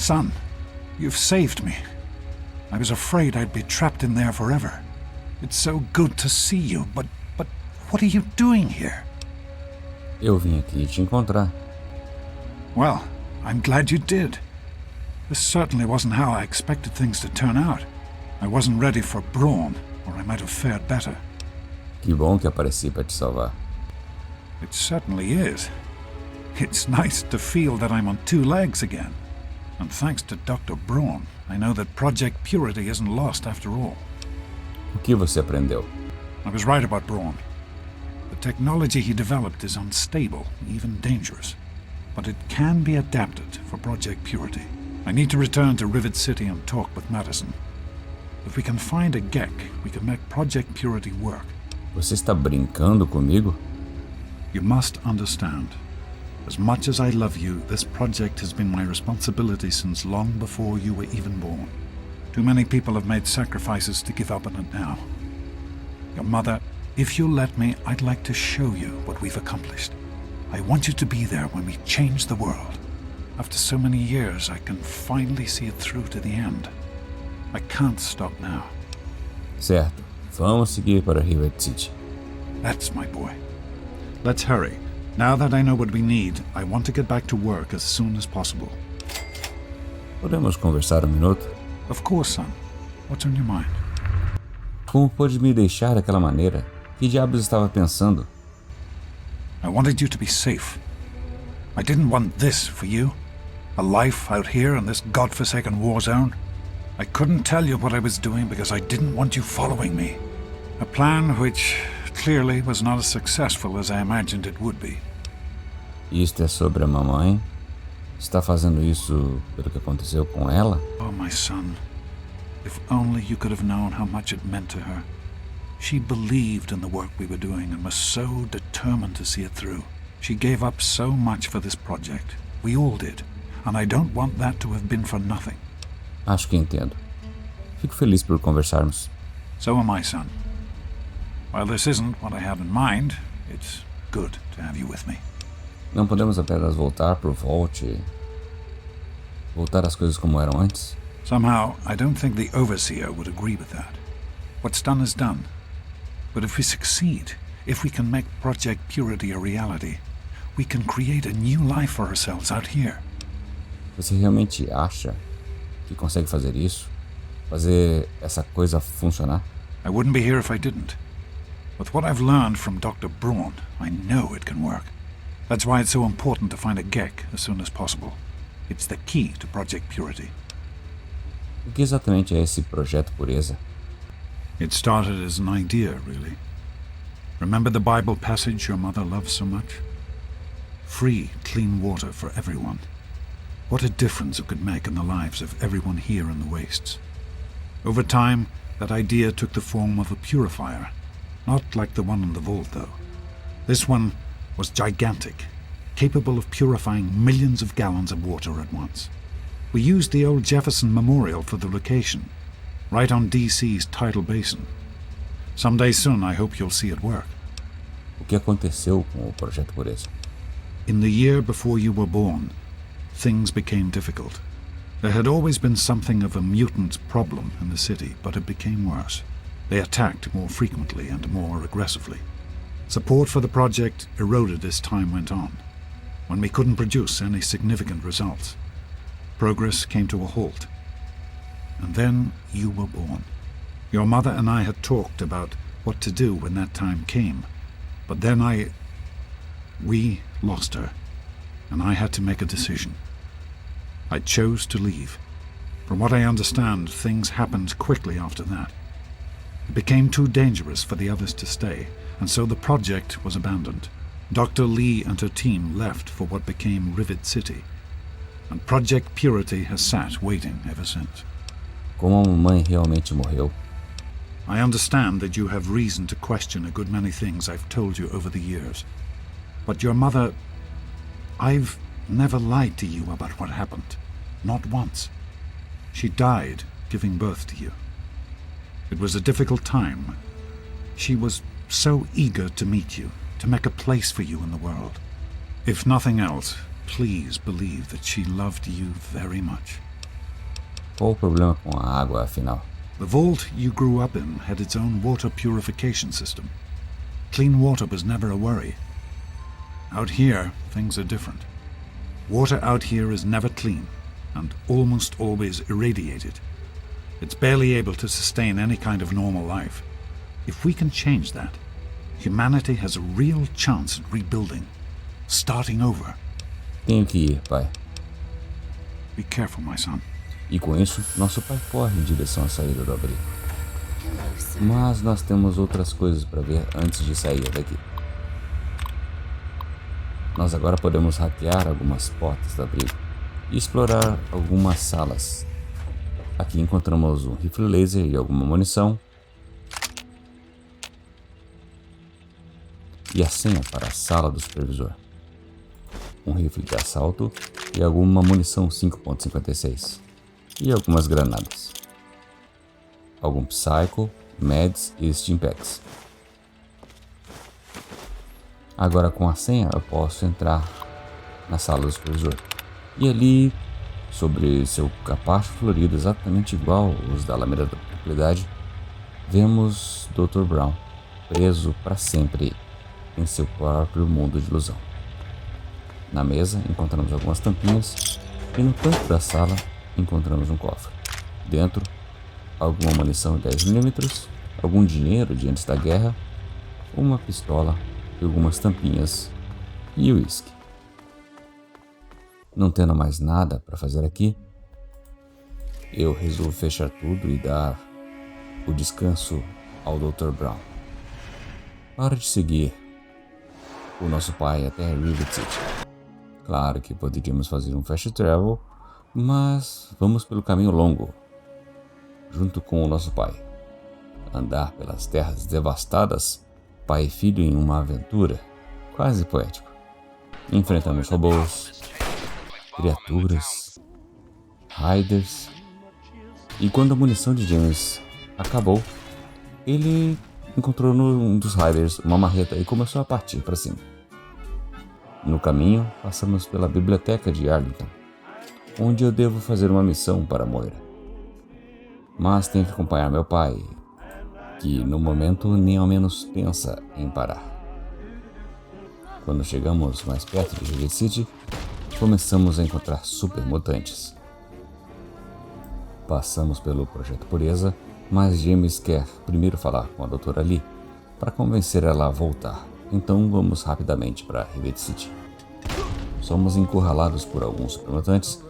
Son, you've saved me. I was afraid I'd be trapped in there forever. It's so good to see you, but what are you doing here? Eu vim aqui te encontrar. Well, I'm glad you did. This certainly wasn't how I expected things to turn out. I wasn't ready for brawn, or I might have fared better. Que bom que apareci para te salvar. It certainly is. It's nice to feel that I'm on two legs again. And thanks to Dr. Braun, I know that Project Purity isn't lost after all. O que você aprendeu? I was right about Braun. The technology he developed is unstable, even dangerous. But it can be adapted for Project Purity. I need to return to Rivet City and talk with Madison. If we can find a GEC, we can make Project Purity work. Você está brincando comigo? You must understand. As much as I love you, this project has been my responsibility since long before you were even born. Too many people have made sacrifices to give up on it now. Your mother, if you'll let me, I'd like to show you what we've accomplished. I want you to be there when we change the world. After so many years, I can finally see it through to the end. I can't stop now. Certo, vamos seguir para Rivet City. That's my boy. Let's hurry. Now that I know what we need, I want to get back to work as soon as possible. Podemos conversar minuto? Of course, son. What's on your mind? Como pôde me deixar daquela maneira? Que diabos estava pensando? I wanted you to be safe. I didn't want this for you. A life out here in this godforsaken war zone. I couldn't tell you what I was doing because I didn't want you following me. A plan which clearly was not as successful as I imagined it would be. Isto é sobre a mamãe? Está fazendo isso pelo que aconteceu com ela? Oh, my son. If only you could have known how much it meant to her. She believed in the work we were doing and was so determined to see it through. She gave up so much for this project. We all did. And I don't want that to have been for nothing. Acho que entendo. Fico feliz por conversarmos. So am I, son. While this isn't what I had in mind, it's good to have you with me. Não podemos apenas voltar pro volte. Voltar às coisas como eram antes? Somehow, I don't think the Overseer would agree with that. What's done is done. But if we succeed, if we can make Project Purity a reality, we can create a new life for ourselves out here. Você realmente acha que consegue fazer isso? Fazer essa coisa funcionar? I wouldn't be here if I didn't. With what I've learned from Dr. Braun, I know it can work. That's why it's so important to find a GEC as soon as possible. It's the key to Project Purity. O que exatamente é esse projeto Pureza? It started as an idea, really. Remember the Bible passage your mother loves so much? Free, clean water for everyone. What a difference it could make in the lives of everyone here in the wastes. Over time, that idea took the form of a purifier. Not like the one in the vault, though. This one was gigantic, capable of purifying millions of gallons of water at once. We used the old Jefferson Memorial for the location, right on DC's tidal basin. Someday soon, I hope you'll see it work. O que aconteceu com o projeto Pureza? In the year before you were born, things became difficult. There had always been something of a mutant problem in the city, but it became worse. They attacked more frequently and more aggressively. Support for the project eroded as time went on, when we couldn't produce any significant results. Progress came to a halt. And then you were born. Your mother and I had talked about what to do when that time came, but then we lost her, and I had to make a decision. I chose to leave. From what I understand, things happened quickly after that. It became too dangerous for the others to stay, and so the project was abandoned. Dr. Lee and her team left for what became Rivet City, and Project Purity has sat waiting ever since. Como a mamãe realmente morreu? I understand that you have reason to question a good many things I've told you over the years. But your mother... I've never lied to you about what happened. Not once. She died giving birth to you. It was a difficult time. She was so eager to meet you, to make a place for you in the world. If nothing else, please believe that she loved you very much. Qual o problema com a água, afinal? The vault you grew up in had its own water purification system. Clean water was never a worry. Out here, things are different. Water out here is never clean, and almost always irradiated. It's barely able to sustain any kind of normal life. If we can change that, humanity has a real chance at rebuilding, starting over. Tenho que ir, pai. Be careful, my son. E com isso, nosso pai corre em direção à saída do abrigo. Mas nós temos outras coisas para ver antes de sair daqui. Nós agora podemos hackear algumas portas do abrigo e explorar algumas salas. Aqui encontramos um rifle laser e alguma munição. E a senha para a sala do supervisor. Um rifle de assalto e alguma munição 5.56. E algumas granadas. Algum psycho, meds e stimpaks. Agora com a senha eu posso entrar na sala do supervisor. E ali, sobre seu capacho florido exatamente igual aos da Alameda da Tranquilidade, vemos Dr. Brown preso para sempre em seu próprio mundo de ilusão. Na mesa encontramos algumas tampinhas e no canto da sala encontramos um cofre. Dentro, alguma munição 10mm, algum dinheiro de antes da guerra, uma pistola e algumas tampinhas e uísque. Não tendo mais nada para fazer aqui, eu resolvo fechar tudo e dar o descanso ao Dr. Brown. Para de seguir o nosso pai até River City. Claro que poderíamos fazer um fast travel, mas vamos pelo caminho longo, junto com o nosso pai. Andar pelas terras devastadas, pai e filho em uma aventura, quase poético. Enfrentamos robôs, criaturas, riders, e quando a munição de James acabou, ele encontrou num dos riders uma marreta e começou a partir para cima. No caminho, passamos pela biblioteca de Arlington, onde eu devo fazer uma missão para Moira. Mas tenho que acompanhar meu pai, que no momento nem ao menos pensa em parar. Quando chegamos mais perto de River City, começamos a encontrar super mutantes. Passamos pelo projeto Pureza, mas James quer primeiro falar com a doutora Lee para convencer ela a voltar. Então vamos rapidamente para River City. Somos encurralados por alguns supermutantes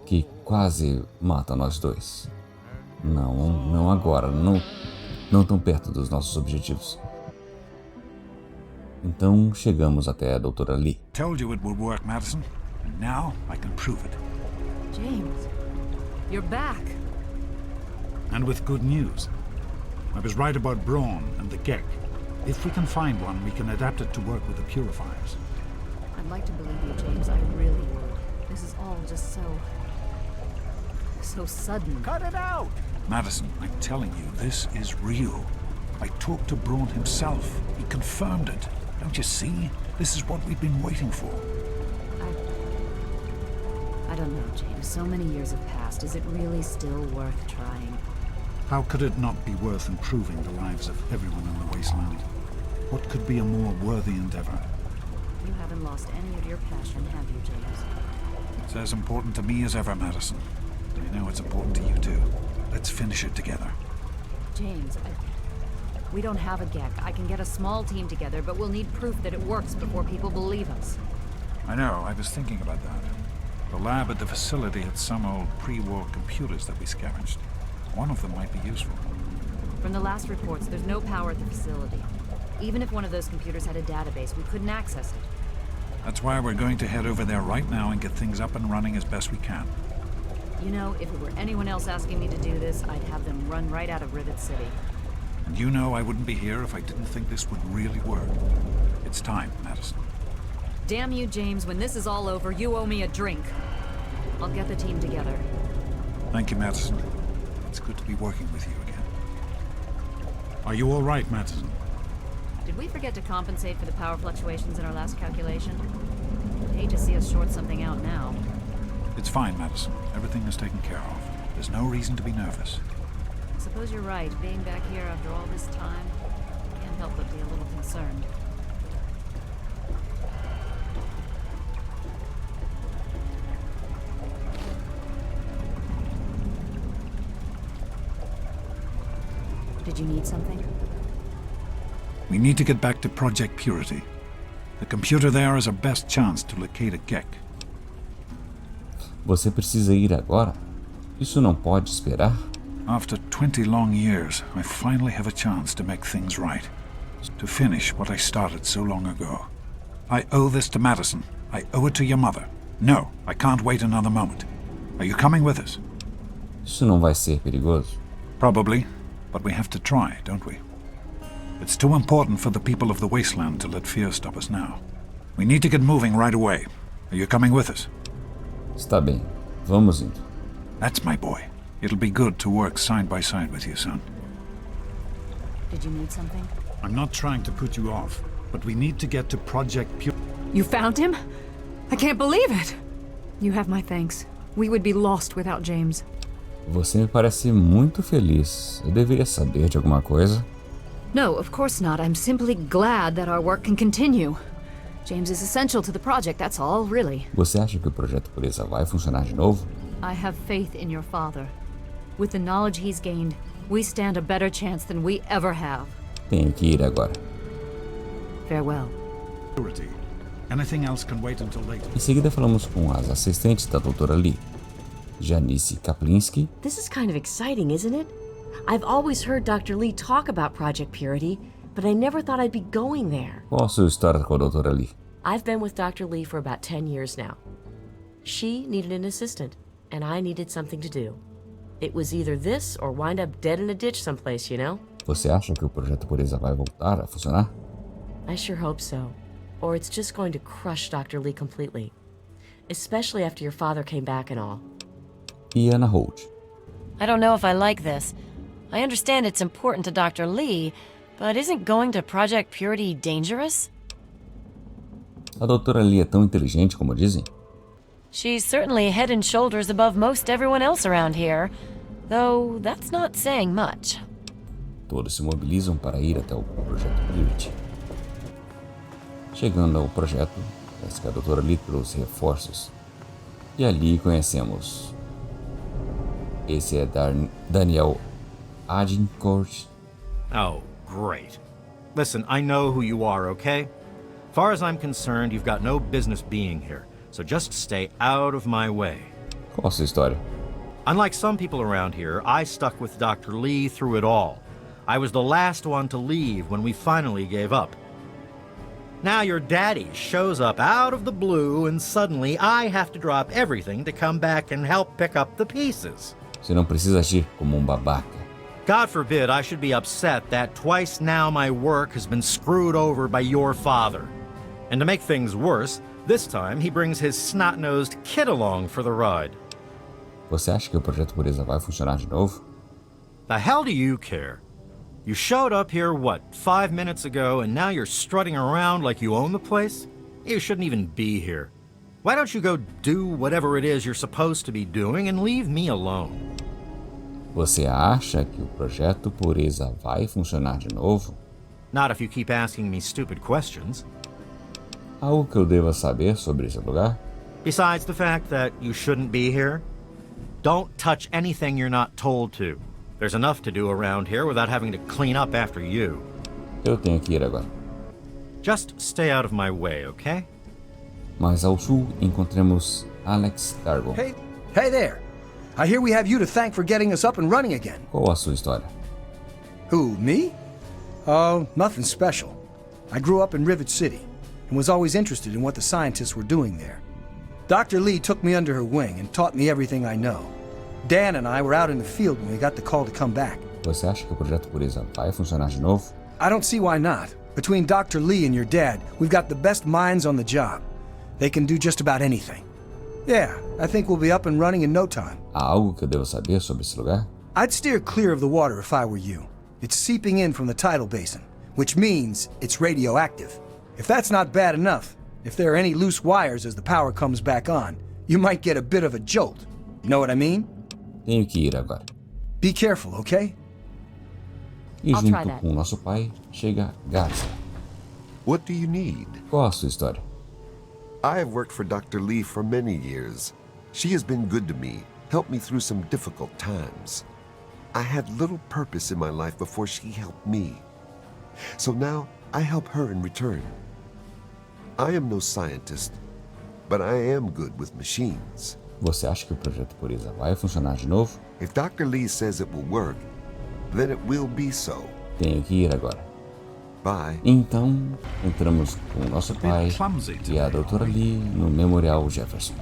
que quase matam nós dois. Não agora, não tão perto dos nossos objetivos. Então chegamos até a doutora Lee. Told you it would work, Madison, and now I can prove it. James, you're back. And with good news. I was right about Braun and the Gek. If we can find one, we can adapt it to work with the purifiers. I'd like to believe you, James. I really would. This is all just so sudden. Cut it out! Madison, I'm telling you, this is real. I talked to Braun himself. He confirmed it. Don't you see? This is what we've been waiting for. I don't know, James. So many years have passed. Is it really still worth trying? How could it not be worth improving the lives of everyone in the wasteland? What could be a more worthy endeavor? You haven't lost any of your passion, have you, James? It's as important to me as ever, Madison. I know it's important to you too. Let's finish it together. James, we don't have a GEC. I can get a small team together, but we'll need proof that it works before people believe us. I know, I was thinking about that. The lab at the facility had some old pre-war computers that we scavenged. One of them might be useful. From the last reports, there's no power at the facility. Even if one of those computers had a database, we couldn't access it. That's why we're going to head over there right now and get things up and running as best we can. You know, if it were anyone else asking me to do this, I'd have them run right out of Rivet City. And you know I wouldn't be here if I didn't think this would really work. It's time, Madison. Damn you, James. When this is all over, you owe me a drink. I'll get the team together. Thank you, Madison. It's good to be working with you again. Are you all right, Madison? Did we forget to compensate for the power fluctuations in our last calculation? I'd hate to see us short something out now. It's fine, Madison. Everything is taken care of. There's no reason to be nervous. I suppose you're right. Being back here after all this time, I can't help but be a little concerned. Did you need something? We need to get back to Project Purity. The computer there is our best chance to locate a Gek. Você precisa ir agora? Isso não pode esperar? After 20 long years, I finally have a chance to make things right. To finish what I started so long ago. I owe this to Madison. I owe it to your mother. No, I can't wait another moment. Are you coming with us? Isso não vai ser perigoso? Probably, but we have to try, don't we? It's too important for the people of the wasteland to let fear stop us now. We need to get moving right away. Are you coming with us? Está bem, vamos indo. That's my boy. It'll be good to work side by side with you, son. Did you need something? I'm not trying to put you off, but we need to get to Project Pure. You found him? I can't believe it! You have my thanks. We would be lost without James. Você me parece muito feliz. Eu deveria saber de alguma coisa? No, of course not. I'm simply glad that our work can continue. James is essential to the project, that's all, really. Você acha que o projeto Pureza vai funcionar de novo? I have faith in your father. With the knowledge he's gained, we stand a better chance than we ever have. Tenho que ir agora. Farewell. Purity. Anything else can wait until later. Em seguida falamos com as assistentes da doutora Lee, Janice Kaplinski. This is kind of exciting, isn't it? I've always heard Dr. Lee talk about Project Purity, but I never thought I'd be going there. Qual a sua história com a doutora Lee? I've been with Dr. Lee for about 10 years now. She needed an assistant, and I needed something to do. It was either this or wind up dead in a ditch someplace, you know? Você acha que o projeto Pureza vai voltar a funcionar? I sure hope so. Or it's just going to crush Dr. Lee completely. Especially after your father came back and all. E Ana Holt. I don't know if I like this. I understand it's important to Dr. Lee, but isn't going to Project Purity dangerous? A doutora Lee é tão inteligente como dizem? She's certainly head and shoulders above most everyone else around here, though that's not saying much. Todos se mobilizam para ir até o projeto Purity. Chegando ao projeto, parece que a doutora Lee trouxe reforços. E ali conhecemos. Esse é Daniel Agincourt. Oh, great. Listen, I know who you are, okay? Far as I'm concerned, you've got no business being here, so just stay out of my way. Qual a sua história? Unlike some people around here, I stuck with Dr. Lee through it all. I was the last one to leave when we finally gave up. Now your daddy shows up out of the blue and suddenly I have to drop everything to come back and help pick up the pieces. Você não precisa agir como babaca. God forbid I should be upset that twice now my work has been screwed over by your father. And to make things worse, this time he brings his snot-nosed kid along for the ride. Você acha que o projeto Pureza vai funcionar de novo? The hell do you care? You showed up here, what, 5 minutes ago, and now you're strutting around like you own the place? You shouldn't even be here. Why don't you go do whatever it is you're supposed to be doing and leave me alone? Você acha que o projeto Pureza vai funcionar de novo? Not if you keep asking me stupid questions. Algo que eu deva saber sobre esse lugar? Besides the fact that you shouldn't be here, don't touch anything you're not told to. There's enough to do around here without having to clean up after you. Eu tenho que ir agora. Just stay out of my way, okay? Mais ao sul, encontramos Alex Dargo. Hey there. I hear we have you to thank for getting us up and running again. Qual a sua história? Who, me? Oh, nothing special. I grew up in Rivet City and was always interested in what the scientists were doing there. Dr. Lee took me under her wing and taught me everything I know. Dan and I were out in the field when we got the call to come back. Você acha que o projeto Pureza vai funcionar de novo? I don't see why not. Between Dr. Lee and your dad, we've got the best minds on the job. They can do just about anything. Yeah, I think we'll be up and running in no time. Há algo que eu devo saber sobre esse lugar? I'd steer clear of the water if I were you. It's seeping in from the tidal basin, which means it's radioactive. If that's not bad enough, if there are any loose wires as the power comes back on, you might get a bit of a jolt. Know what I mean? Tenho que ir agora. Be careful, okay? E I'll try junto that. com nosso pai, chega Garza. What do you need? Qual a sua história? I have worked for Dr. Lee for many years. She has been good to me, helped me through some difficult times. I had little purpose in my life before she helped me. So now I help her in return. I am no scientist, but I am good with machines. Você acha que o projeto Pureza vai funcionar de novo? If Dr. Lee says it will work, then it will be so. Tenho que ir agora. Bye. Então, entramos com o nosso pai clumsy e a today, doutora Lee no Memorial Jefferson.